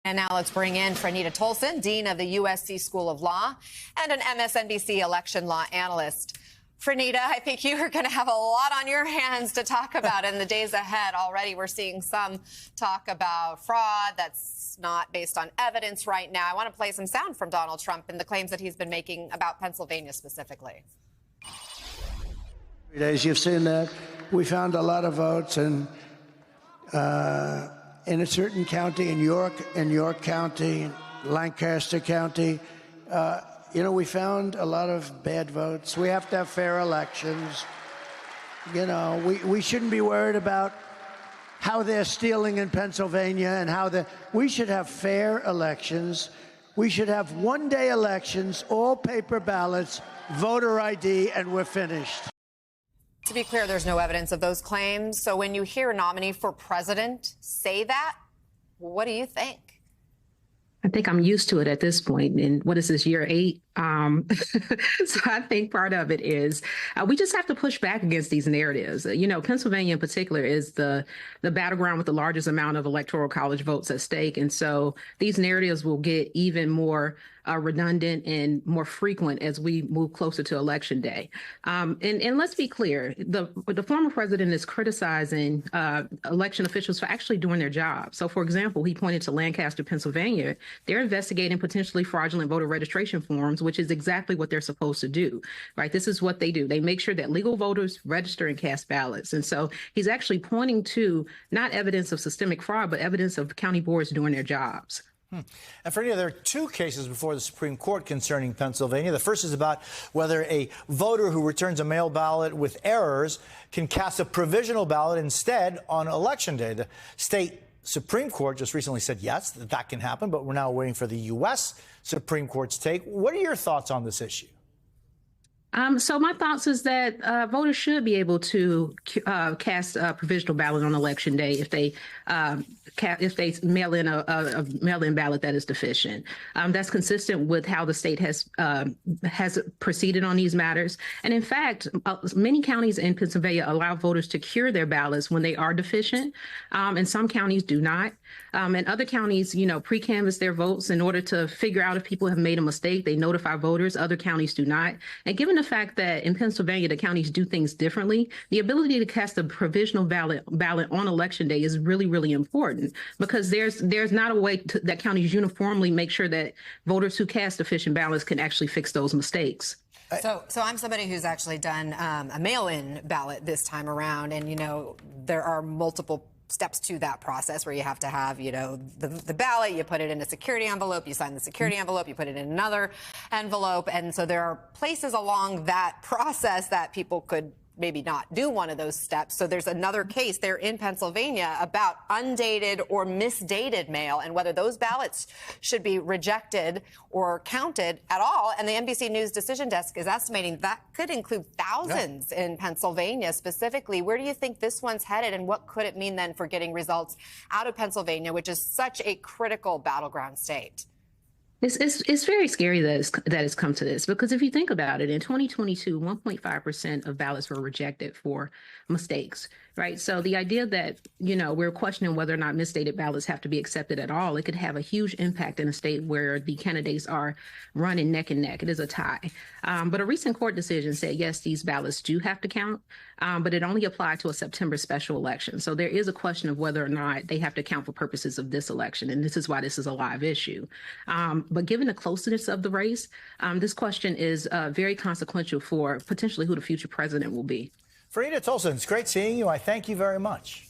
And now let's bring in Franita Tolson, Dean of the USC School of Law and an MSNBC election law analyst. Franita, I think you are going to have a lot on your hands to talk about in the days ahead. Already we're seeing some talk about fraud that's not based on evidence right now. I want to play some sound from Donald Trump and the claims that he's been making about Pennsylvania specifically. As you've seen that, we found a lot of votes in a certain county, in York County, Lancaster County. We found a lot of bad votes. We have to have fair elections. We shouldn't be worried about how they're stealing in Pennsylvania and we should have fair elections. We should have one-day elections, all paper ballots, voter ID, and we're finished. To be clear, there's no evidence of those claims. So when you hear a nominee for president say that, what do you think? I think I'm used to it at this point. And what is this, year 8? So I think part of it is we just have to push back against these narratives. Pennsylvania in particular is the battleground with the largest amount of electoral college votes at stake. And so these narratives will get even more redundant and more frequent as we move closer to Election Day. And let's be clear, the former president is criticizing election officials for actually doing their job. So, for example, he pointed to Lancaster, Pennsylvania. They're investigating potentially fraudulent voter registration forms, which is exactly what they're supposed to do, right? This is what they do. They make sure that legal voters register and cast ballots. And so he's actually pointing to not evidence of systemic fraud, but evidence of county boards doing their jobs. And Franita, there are 2 cases before the Supreme Court concerning Pennsylvania. The first is about whether a voter who returns a mail ballot with errors can cast a provisional ballot instead on Election Day. The state Supreme Court just recently said yes, that can happen, but we're now waiting for the U.S. Supreme Court's take. What are your thoughts on this issue? So my thoughts is that voters should be able to cast a provisional ballot on Election Day if they mail in a mail-in ballot that is deficient. That's consistent with how the state has proceeded on these matters. And in fact, many counties in Pennsylvania allow voters to cure their ballots when they are deficient, and some counties do not. And other counties, pre-canvass their votes in order to figure out if people have made a mistake. They notify voters. Other counties do not. And given the fact that in Pennsylvania, the counties do things differently, the ability to cast a provisional ballot on Election Day is really, really important because there's not a way that counties uniformly make sure that voters who cast deficient ballots can actually fix those mistakes. So I'm somebody who's actually done a mail-in ballot this time around, and, there are multiple steps to that process where you have to have, the ballot, you put it in a security envelope, you sign the security envelope, you put it in another envelope. And so there are places along that process that people could maybe not do one of those steps. So there's another case there in Pennsylvania about undated or misdated mail and whether those ballots should be rejected or counted at all. And the NBC News Decision Desk is estimating that could include thousands in Pennsylvania specifically. Where do you think this one's headed, and what could it mean then for getting results out of Pennsylvania, which is such a critical battleground state? It's very scary that it's come to this, because if you think about it, in 2022, 1.5% of ballots were rejected for mistakes, right? So the idea that, we're questioning whether or not misstated ballots have to be accepted at all, it could have a huge impact in a state where the candidates are running neck and neck. It is a tie. But a recent court decision said, yes, these ballots do have to count, but it only applied to a September special election. So there is a question of whether or not they have to count for purposes of this election. And this is why this is a live issue. But given the closeness of the race, this question is very consequential for potentially who the future president will be. Franita Tolson, it's great seeing you. I thank you very much.